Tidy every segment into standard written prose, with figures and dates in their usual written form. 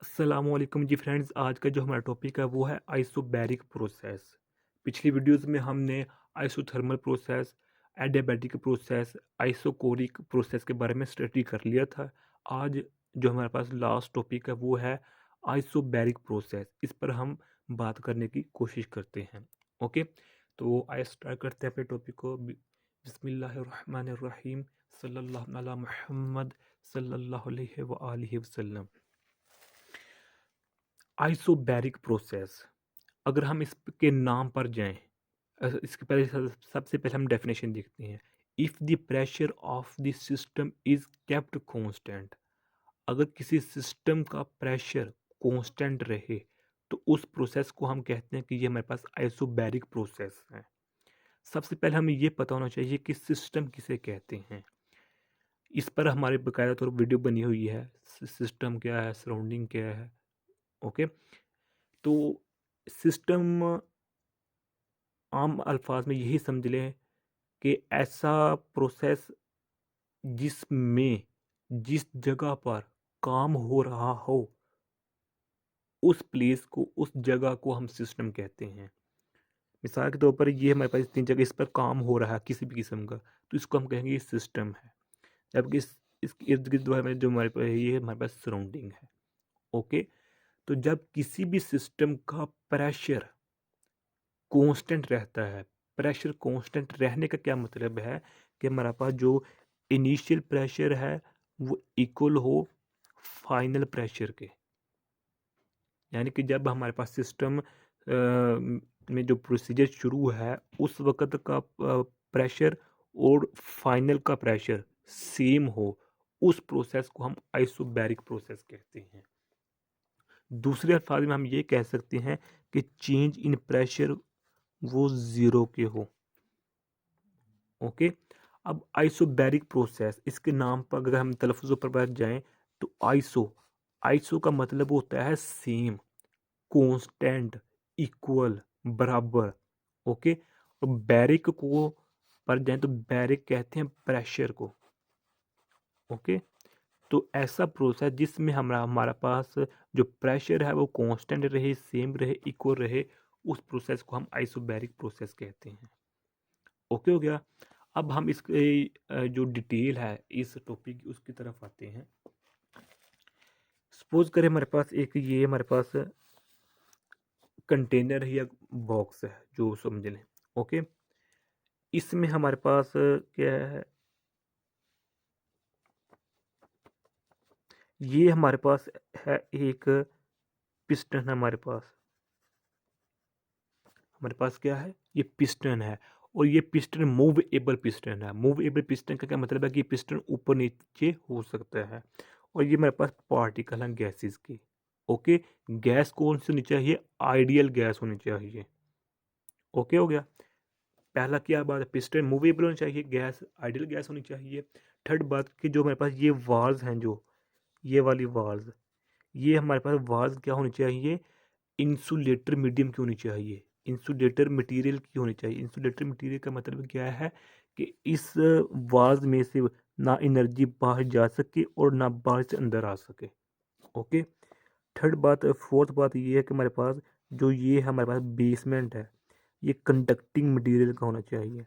अस्सलामुअलैकुम जी फ्रेंड्स। आज का जो हमारा टॉपिक है वो है आइसोबैरिक प्रोसेस। पिछली वीडियोस में हमने isothermal process, adiabatic process, isochoric process के बारे में स्टडी कर लिया था। आज जो हमारे पास लास्ट टॉपिक है वो है आइसोबैरिक प्रोसेस। इस पर हम बात करने की कोशिश करते हैं। ओके, तो आइए स्टार्ट करते हैं अपने टॉपिक को। बिस्मिल्लाहिर्रहमानिर्रहीम, सल्लल्लाहु अला मुहम्मद सल्लल्लाहु अलैहि व आलिहि वसल्लम। आइसोबैरिक प्रोसेस, अगर हम इसके नाम पर जाएं, इसके पहले सबसे पहले हम डेफिनेशन देखते हैं। If the pressure of the system is kept constant, अगर किसी सिस्टम का प्रेशर कांस्टेंट रहे तो उस प्रोसेस को हम कहते हैं कि ये हमारे पास आइसोबैरिक प्रोसेस है। सबसे पहले हमें ये पता होना चाहिए कि सिस्टम किसे कहते हैं। इस पर हमारे बकायदा तौर वीडियो बनी हुई है, सिस्टम क्या है, सराउंडिंग क्या है। ओके, तो सिस्टम आम अल्फाज में यही समझ लें कि ऐसा प्रोसेस जिसमें जिस जगह पर काम हो रहा हो, उस प्लेस को, उस जगह को हम सिस्टम कहते हैं। मिसाल के तौर पर ये हमारे पास तीन जगह, इस पर काम हो रहा है किसी भी किस्म का, तो इसको हम कहेंगे ये सिस्टम है। जबकि इसके इर्द गिर्द जो हमारे पास ये हमारे पास सराउंडिंग है। ओके, तो जब किसी भी सिस्टम का प्रेशर कांस्टेंट रहता है, प्रेशर कांस्टेंट रहने का क्या मतलब है कि हमारे पास जो इनिशियल प्रेशर है वो इक्वल हो फाइनल प्रेशर के। यानी कि जब हमारे पास सिस्टम में जो प्रोसीजर शुरू है उस वक्त का प्रेशर और फाइनल का प्रेशर सेम हो, उस प्रोसेस को हम आइसोबैरिक प्रोसेस कहते हैं। दूसरे अल्फाज में हम ये कह सकते हैं कि चेंज इन प्रेशर वो ज़ीरो के हो। ओके, अब आइसोबैरिक प्रोसेस, इसके नाम पर अगर हम तलफ़्ज़ों पर बैठ जाएं तो आइसो, आइसो का मतलब होता है सेम, कांस्टेंट, इक्वल, बराबर। ओके, और बैरिक को पर जाएं तो बैरिक कहते हैं प्रेशर को। ओके, तो ऐसा प्रोसेस जिसमें हमारा हमारा पास जो प्रेशर है वो कांस्टेंट रहे, सेम रहे, इक्वल रहे, उस प्रोसेस को हम आइसोबैरिक प्रोसेस कहते हैं। ओके हो गया। अब हम इसके जो डिटेल है इस टॉपिक की उसकी तरफ आते हैं। सपोज करें हमारे पास एक ये हमारे पास कंटेनर है या बॉक्स है, जो समझ लें। ओके, इसमें हमारे पास क्या है, ये हमारे पास है एक पिस्टन है। हमारे पास क्या है, ये पिस्टन है, और ये पिस्टन मूवेबल पिस्टन है। मूवेबल पिस्टन का क्या मतलब है कि पिस्टन ऊपर नीचे हो सकता है। और ये मेरे पास पार्टिकल हैं गैसेस के। ओके, गैस कौन सी होनी चाहिए, आइडियल गैस होनी चाहिए। ओके हो गया। पहला क्या बात है, पिस्टन मूवेबल होनी चाहिए, गैस आइडियल गैस होनी चाहिए। थर्ड बात कि जो मेरे पास ये वाल्स हैं, जो ये वाली वाल्स, ये हमारे पास वाल्स क्या होनी चाहिए, इंसुलेटर मीडियम की होनी चाहिए, इंसुलेटर मटेरियल की होनी चाहिए। इंसुलेटर मटेरियल का मतलब क्या है कि इस वाल्स में से ना एनर्जी बाहर जा सके और ना बाहर से अंदर आ सके। ओके, थर्ड बात, फोर्थ बात ये है कि हमारे पास जो ये हमारे पास बेसमेंट है, ये कंडक्टिंग मटेरियल का होना चाहिए।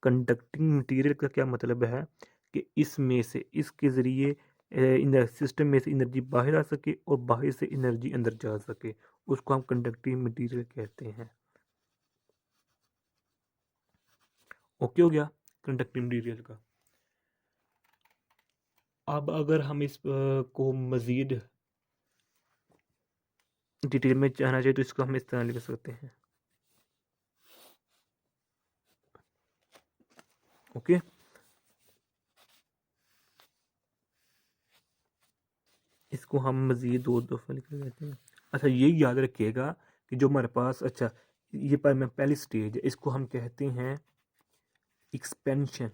कंडक्टिंग मटेरियल का क्या मतलब है कि इसमें से, इसके ज़रिए इन सिस्टम में से एनर्जी बाहर आ सके और बाहर से एनर्जी अंदर जा सके, उसको हम कंडक्टिंग मटेरियल कहते हैं। ओके हो गया कंडक्टिंग मटेरियल का। अब अगर हम इस को मज़ीद डिटेल में जानना चाहिए तो इसको हम इस तरह लिख सकते हैं। ओके, इसको हम मज़ीद दो दफ़ा लिख लेते हैं। अच्छा, ये याद रखिएगा कि जो हमारे पास, अच्छा ये पर मैं पहली स्टेज है, इसको हम कहते हैं एक्सपेंशन,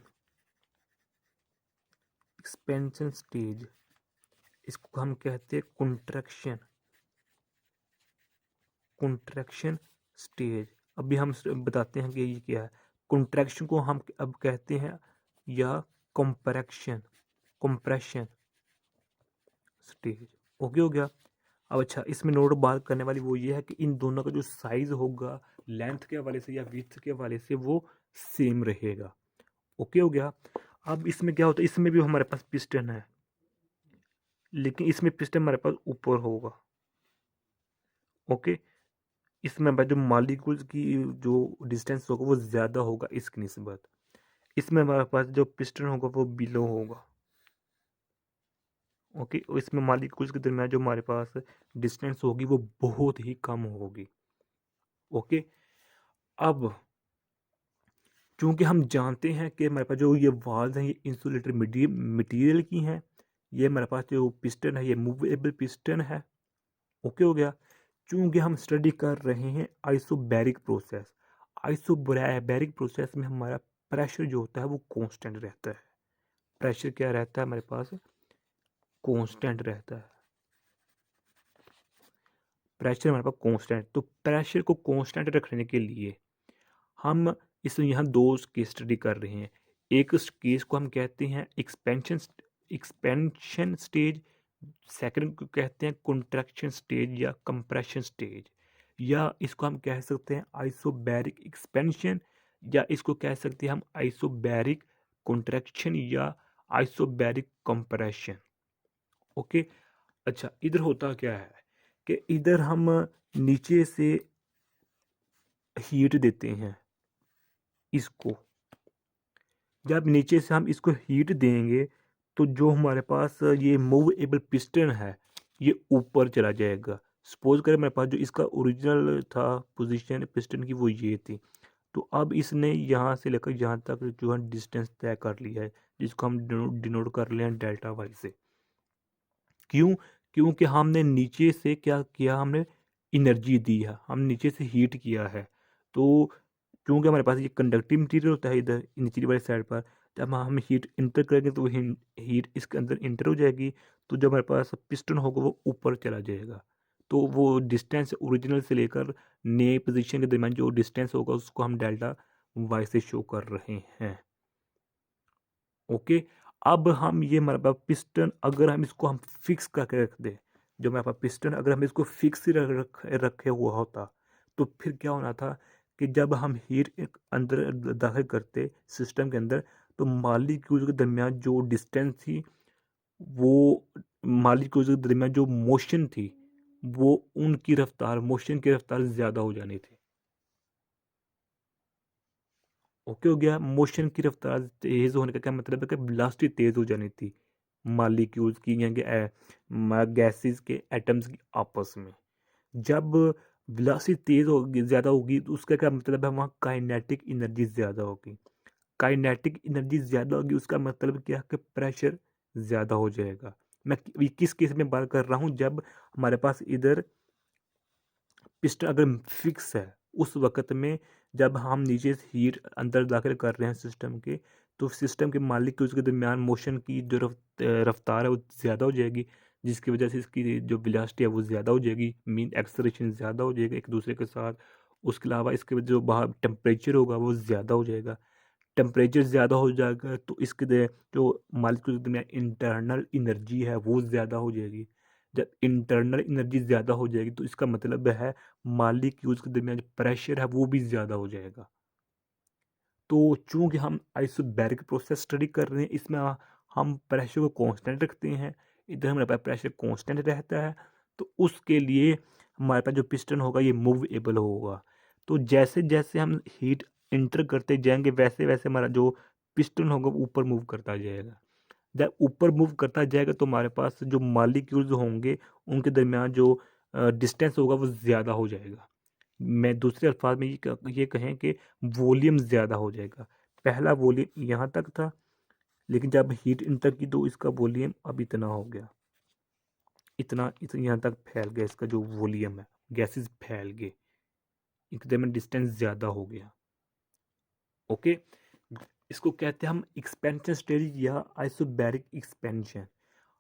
एक्सपेंशन स्टेज। इसको हम कहते हैं कंट्रैक्शन, कंट्रैक्शन स्टेज। अभी हम बताते हैं कि ये क्या है। कंट्रैक्शन को हम अब कहते हैं या कंप्रेक्शन, कंप्रेशन स्टेज। ओके हो गया। अब अच्छा, इसमें नोट बात करने वाली वो ये है कि इन दोनों का जो साइज़ होगा लेंथ के हवाले से या विड्थ के हवाले से वो सेम रहेगा। ओके हो गया? अब इसमें क्या होता है, इसमें भी हमारे पास पिस्टन है, लेकिन इसमें पिस्टन हमारे पास ऊपर होगा। ओके? इसमें हमारे जो मॉलिक्यूल्स की जो डिस्टेंस होगा वो ज़्यादा होगा इसकी निस्बत। इसमें हमारे पास जो पिस्टन होगा वो बिलो होगा। ओके? और इसमें मॉलिक्यूल्स के दरमियान जो हमारे पास डिस्टेंस होगी वो बहुत ही कम होगी। ओके? अब चूँकि हम जानते हैं कि हमारे पास जो ये वाल्स हैं ये इंसुलेटेड मटेरियल की हैं। ये हमारे पास जो पिस्टन है ये मूवेबल पिस्टन है। ओके हो गया? चूँकि हम स्टडी कर रहे हैं आइसोबैरिक प्रोसेस। आइसोबैरिक प्रोसेस में हमारा प्रेशर जो होता है वो कांस्टेंट रहता है। प्रेशर क्या रहता है हमारे पास? कांस्टेंट रहता है। प्रेशर हमारे पास कांस्टेंट, तो प्रेशर को कांस्टेंट रखने के लिए हम इस यहाँ 2 केस स्टडी कर रहे हैं। एक केस को हम कहते हैं एक्सपेंशन स्टेज, सेकंड को कहते हैं कॉन्ट्रैक्शन स्टेज या कंप्रेशन स्टेज, या इसको हम कह सकते हैं आइसोबैरिक एक्सपेंशन, या इसको कह सकते हैं हम आइसोबैरिक कॉन्ट्रैक्शन या आइसोबैरिक कंप्रेशन। ओके? अच्छा, इधर होता क्या है कि इधर हम नीचे से हीट देते हैं इसको। जब नीचे से हम इसको हीट देंगे तो जो हमारे पास ये मूवेबल पिस्टन है ये ऊपर चला जाएगा। सपोज करें मेरे पास जो इसका ओरिजिनल था पोजीशन पिस्टन की वो ये थी, तो अब इसने यहाँ से लेकर यहाँ तक जो है डिस्टेंस तय कर लिया है, जिसको हम डिनोट कर रहे हैं डेल्टा वाई से। क्यों? क्योंकि हमने नीचे से क्या किया, हमने एनर्जी दी है, हम नीचे से हीट किया है। तो क्योंकि हमारे पास ये कंडक्टिव मटेरियल होता है इधर निचली वाली साइड पर, जब हम हीट इंटर करेंगे तो हीट इसके अंदर इंटर हो जाएगी, तो जो हमारे पास पिस्टन होगा वो ऊपर चला जाएगा। तो वो डिस्टेंस ओरिजिनल से लेकर नए पोजीशन के दरमियान जो डिस्टेंस होगा उसको हम डेल्टा वाई से शो कर रहे हैं। ओके? अब हम ये हमारे पास पिस्टन अगर हम इसको हम फिक्स करके रख दें, जो हमारे पास पिस्टन अगर हम इसको फिक्स ही रखे हुआ होता, तो फिर क्या होना था कि जब हम हीट एक अंदर दाखिल करते सिस्टम के अंदर, तो मॉलिक्यूल्स के दरमियान जो डिस्टेंस थी वो मॉलिक्यूल्स के दरमियान जो मोशन थी वो उनकी रफ्तार मोशन की रफ्तार ज़्यादा हो जानी थी। ओके हो गया? मोशन की रफ्तार तेज़ होने का क्या मतलब है कि वेलोसिटी तेज़ हो जानी थी मॉलिक्यूल्स की यानी कि गैसेस के एटम्स की आपस में। जब वेलोसिटी तेज़ होगी ज़्यादा होगी तो उसका क्या मतलब है, वहाँ काइनेटिक एनर्जी ज़्यादा होगी। काइनेटिक एनर्जी ज़्यादा होगी उसका मतलब क्या है कि प्रेशर ज़्यादा हो जाएगा। मैं किस केस में बात कर रहा हूँ, जब हमारे पास इधर पिस्टन अगर फिक्स है उस वक़्त में, जब हम नीचे से हीट अंदर दाखिल कर रहे हैं सिस्टम के, तो सिस्टम के मॉलिक्यूल्स के दरमियान मोशन की जो रफ्तार है वो ज़्यादा हो जाएगी, जिसकी वजह से इसकी जो वेलोसिटी है वो ज़्यादा हो जाएगी, मीन एक्सेलरेशन ज़्यादा हो जाएगा एक दूसरे के साथ। उसके अलावा इसके जो बाहर टेम्परेचर होगा वो ज़्यादा हो जाएगा। टेम्परेचर ज़्यादा हो जाएगा तो इसके जो मॉलिक्यूल्स के दरमियान इंटरनल एनर्जी है वो ज़्यादा हो जाएगी। जब इंटरनल एनर्जी ज़्यादा हो जाएगी तो इसका मतलब है मॉलिक्यूल्स के दरमियान जो प्रेशर है वो भी ज़्यादा हो जाएगा। तो चूँकि हम आइसोबैरिक प्रोसेस स्टडी कर रहे हैं, इसमें हम प्रेशर को कांस्टेंट रखते हैं। इधर हमारे पास प्रेशर कांस्टेंट रहता है, तो उसके लिए हमारे पास जो पिस्टन होगा ये मूवेबल होगा। तो जैसे-जैसे हम हीट एंटर करते जाएँगे वैसे-वैसे हमारा जो पिस्टन होगा वो ऊपर मूव करता जाएगा। जब ऊपर मूव करता जाएगा तो हमारे पास जो मॉलिक्यूल्स होंगे उनके दरमियान जो डिस्टेंस होगा वो ज़्यादा हो जाएगा। मैं दूसरे अल्फाज में ये कहें कि वॉल्यूम ज़्यादा हो जाएगा। पहला वॉल्यूम यहाँ तक था, लेकिन जब हीट इंटर की तो इसका वॉल्यूम अब इतना हो गया। इतना यहाँ तक फैल गया, इसका जो वॉल्यूम है, गैसेज़ फैल गए। इनके दरमियान डिस्टेंस ज़्यादा हो गया। ओके? इसको कहते हैं हम एक्सपेंशन स्टेज या आइसोबैरिक एक्सपेंशन।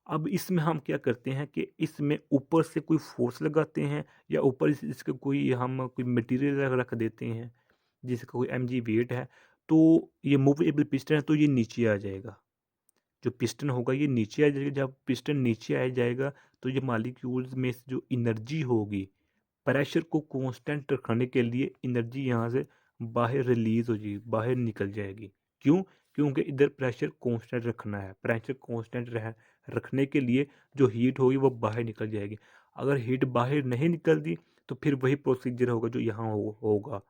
अब इसमें हम क्या करते हैं कि इसमें ऊपर से कोई फोर्स लगाते हैं या ऊपर इसके कोई हम कोई मटेरियल रख देते हैं, जिसका कोई mg वेट है, तो ये मूवेबल पिस्टन है तो ये नीचे आ जाएगा। जो पिस्टन होगा ये नीचे आ जाएगा, जब पिस्टन नीचे आ जाएगा तो ये मॉलिक्यूल्स में से जो एनर्जी होगी, प्रेशर को कांस्टेंट रखने के लिए एनर्जी यहाँ से बाहर रिलीज हो जाएगी, बाहर निकल जाएगी। क्यों? क्योंकि इधर प्रेशर कांस्टेंट रखना है। प्रेशर कांस्टेंट रखने के लिए जो हीट होगी वो बाहर निकल जाएगी। अगर हीट बाहर नहीं निकलती तो फिर वही प्रोसीजर होगा जो यहाँ होगा।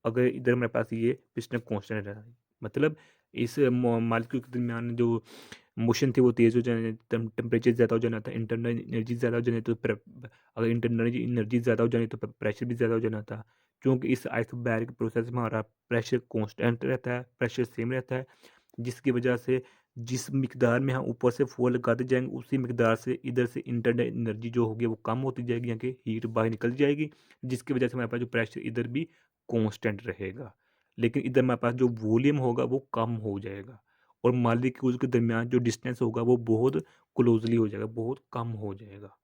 अगर इधर मेरे पास ये पिस्टन कांस्टेंट है, मतलब इस मॉलिक्यूल के दरमियान जो मोशन थी वो तेज़ हो जाने, टेम्परेचर ज़्यादा हो जाना था, इंटरनल एनर्जी ज़्यादा हो जानी, तो अगर इंटरनल एनर्जी ज़्यादा हो जानी तो प्रेशर भी ज़्यादा हो जाना था। क्योंकि इस आइसोबैरिक प्रोसेस में हमारा प्रेशर कांस्टेंट रहता है, प्रेशर सेम रहता है, जिसकी वजह से जिस मिकदार में हम ऊपर से फोर्स लगाते जाएंगे उसी मिकदार से इधर से इंटरनल एनर्जी जो होगी वो कम होती जाएगी, यहाँ की हीट बाहर निकल जाएगी, जिसकी वजह से हमारे पास जो प्रेशर इधर भी कांस्टेंट रहेगा। लेकिन इधर हमारे पास जो वॉल्यूम होगा वो कम हो जाएगा और मॉलिक्यूल्स के दरमियान जो डिस्टेंस होगा वो बहुत क्लोजली हो जाएगा, बहुत कम हो जाएगा।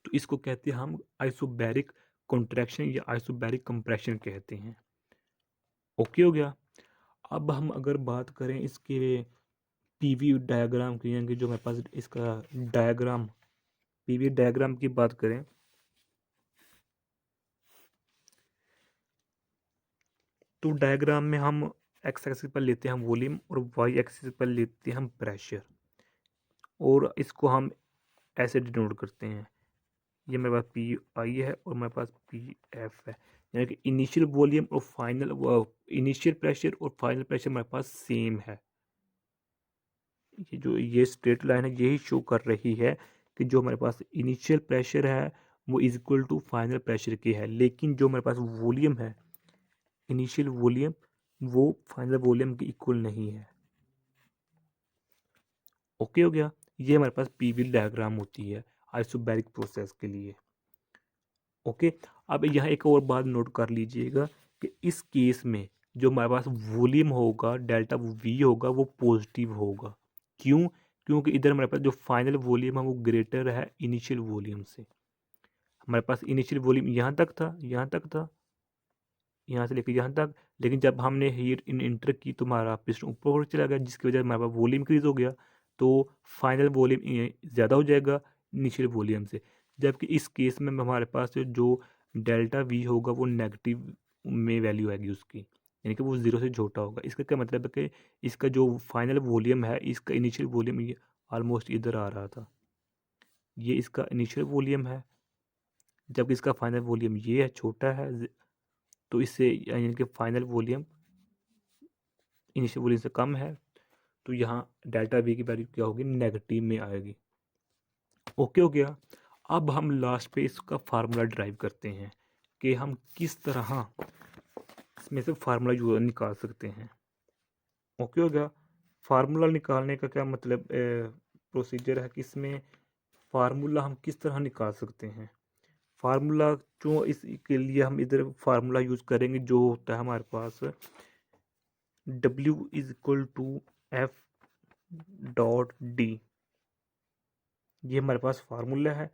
तो इसको कहते हैं हम आइसोबैरिक कॉन्ट्रैक्शन या आइसोबैरिक कंप्रेशन कहते हैं। ओके हो गया। अब हम अगर बात करें इसके पीवी डायग्राम की, यानी कि जो मेरे पास इसका डायग्राम, पीवी डायग्राम की बात करें तो डायग्राम में हम एक्स एक्सिस पर लेते हैं वॉल्यूम और वाई एक्सिस पर लेते हैं हम प्रेशर, और इसको हम ऐसे डिनोट करते हैं। ये मेरे पास पी आई है और मेरे पास पी एफ है, यानी कि इनिशियल वॉल्यूम और फाइनल इनिशियल प्रेशर और फाइनल प्रेशर मेरे पास सेम है। ये जो ये स्ट्रेट लाइन है यही शो कर रही है कि जो हमारे पास इनिशियल प्रेशर है वो is equal to final pressure की है, लेकिन जो मेरे पास वॉल्यूम है, इनिशियल वॉल्यूम, वो फाइनल वॉल्यूम के इक्वल नहीं है। ओके हो गया। ये हमारे पास पीवी डायग्राम होती है आइसोबैरिक प्रोसेस के लिए। ओके। अब यहाँ एक और बात नोट कर लीजिएगा कि इस केस में जो हमारे पास वॉल्यूम होगा डेल्टा वी होगा वो पॉजिटिव होगा। क्यों? क्योंकि इधर हमारे पास जो फाइनल वॉल्यूम है वो ग्रेटर है इनिशियल वॉल्यूम से। हमारे पास इनिशियल वॉल्यूम यहाँ तक था, यहाँ तक था, यहाँ से लेकर यहाँ तक, लेकिन जब हमने हीट इन इंटर की तो हमारा पिस्टन ऊपर चला गया, जिसकी वजह से हमारे पास वॉल्यूम इंक्रीज हो गया, तो फाइनल वॉल्यूम ज़्यादा हो जाएगा इनिशियल वॉल्यूम से। जबकि इस केस में हमारे पास जो डेल्टा वी होगा वो नेगेटिव में वैल्यू आएगी उसकी, यानी कि वो ज़ीरो से छोटा होगा। इसका क्या मतलब है कि इसका जो फाइनल वॉल्यूम है, इसका इनिशियल वॉल्यूम ये ऑलमोस्ट इधर आ रहा था, ये इसका इनिशियल वॉल्यूम है, जबकि इसका फाइनल वॉल्यूम ये है, छोटा है, तो इससे यानी कि फाइनल वॉल्यूम इनिशियल वॉल्यूम से कम है, तो यहाँ डेल्टा वी की वैल्यू क्या होगी, नेगेटिव में आएगी। ओके हो गया। अब हम लास्ट पे इसका फार्मूला ड्राइव करते हैं कि हम किस तरह इसमें से फार्मूला निकाल सकते हैं। ओके हो गया। फार्मूला निकालने का क्या मतलब प्रोसीजर है कि इसमें फार्मूला हम किस तरह निकाल सकते हैं। फार्मूला जो इसके लिए हम इधर फार्मूला यूज़ करेंगे जो होता है हमारे पास W is equal to F dot D. ये हमारे पास फार्मूला है।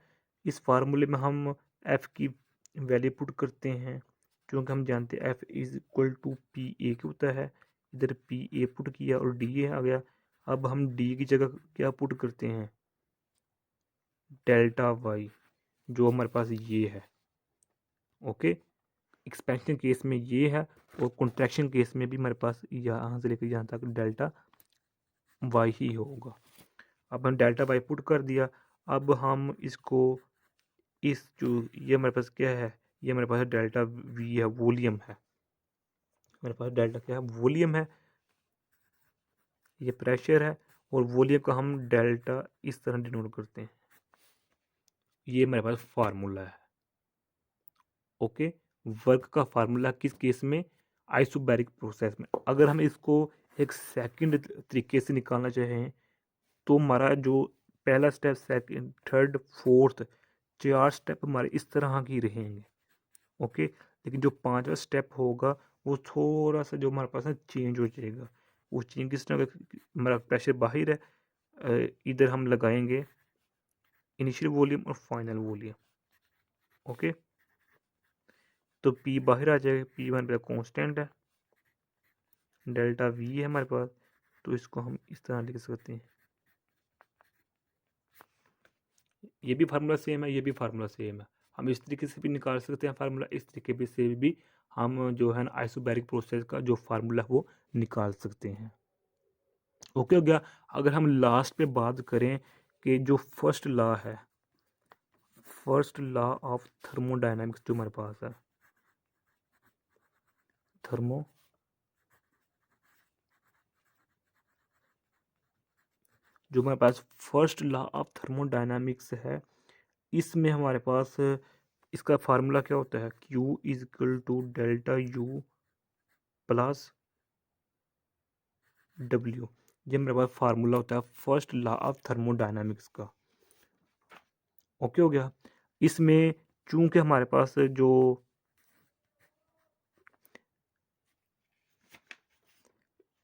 इस फार्मूले में हम एफ की वैल्यू पुट करते हैं, क्योंकि हम जानते हैं F is equal to P A की होता है। इधर पी ए पुट किया और डी ए आ गया। अब हम डी की जगह क्या पुट करते हैं, डेल्टा वाई, जो हमारे पास ये है। ओके। एक्सपेंशन केस में ये है और कॉन्ट्रैक्शन केस में भी हमारे पास यहाँ से लेकर यहाँ तक डेल्टा वाई ही होगा। अब हम डेल्टा वाई पुट कर दिया। अब हम इसको इस जो ये हमारे पास क्या है, ये हमारे पास डेल्टा वी है, वॉल्यूम है। हमारे पास डेल्टा क्या है, वॉल्यूम है, ये प्रेशर है, और वॉल्यूम को हम डेल्टा इस तरह डिनोट करते हैं। ये हमारे पास फार्मूला है। ओके। वर्क का फार्मूला किस केस में, आइसोबैरिक प्रोसेस में। अगर हम इसको एक सेकंड तरीके से निकालना चाहें तो हमारा जो पहला step, second, third, fourth, 4 step हमारे इस तरह की रहेंगे। ओके। लेकिन जो 5वां स्टेप होगा वो थोड़ा सा जो हमारे पास है चेंज हो जाएगा। वो चेंज किस तरह का, हमारा प्रेशर बाहर है, इधर हम लगाएंगे इनिशियल वॉल्यूम और फाइनल वॉल्यूम। ओके। तो पी बाहर आ जाएगा, पी हमारे पास कॉन्स्टेंट है, डेल्टा वी है हमारे पास, तो इसको हम इस तरह लिख सकते हैं, ये भी फार्मूला सेम है, ये भी फार्मूला सेम है। हम इस तरीके से भी निकाल सकते हैं फार्मूला, इस तरीके भी से भी हम जो है ना आइसोबैरिक प्रोसेस का जो फार्मूला वो निकाल सकते हैं। ओके हो गया। अगर हम लास्ट पे बात करें कि जो फर्स्ट लॉ है, फर्स्ट लॉ ऑफ थर्मोडायनामिक्स जो हमारे पास है, थर्मो जो हमारे पास फर्स्ट लॉ ऑफ थर्मोडायनामिक्स है, इसमें हमारे पास इसका फार्मूला क्या होता है, Q is equal to delta U plus W। ये मेरे पास फार्मूला होता है फर्स्ट लॉ ऑफ थर्मोडायनामिक्स का। ओके हो गया। इसमें चूंकि हमारे पास जो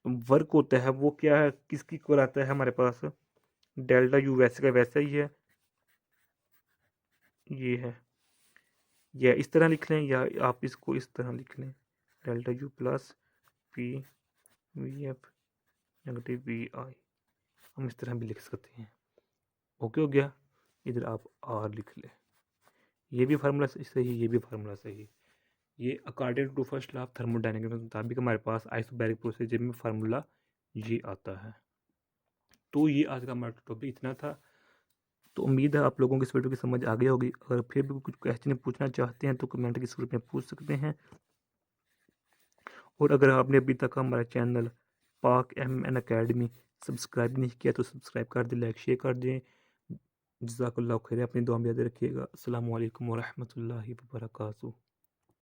वर्क होता है वो क्या है, किसकी इक्वल आता है हमारे पास, डेल्टा यू वैसे का वैसा ही है, ये है, या इस तरह लिख लें या आप इसको इस तरह लिख लें, delta U plus P V F negative V I, हम इस तरह भी लिख सकते हैं। ओके हो गया। इधर आप आर लिख लें, ये भी फार्मूला सही, ये भी फार्मूला सही। ये according to first law of thermodynamics के मुताबिक हमारे पास आइसोबैरिक प्रोसेस में फार्मूला ये आता है। तो ये आज का हमारा टॉपिक इतना था। तो उम्मीद है आप लोगों को इस वीडियो की समझ आ गई होगी। अगर फिर भी कुछ क्वेश्चन पूछना चाहते हैं तो कमेंट के रूप में पूछ सकते हैं। और अगर आपने अभी तक हमारा चैनल पाक एम एन अकेडमी सब्सक्राइब नहीं किया तो सब्सक्राइब कर दें, लाइक शेयर कर दें। जज़ाकल्लाह खैर, अपनी दुआ में याद रखिएगा। अस्सलामु अलैकुम वरहमतुल्लाहि वबरकातुहू।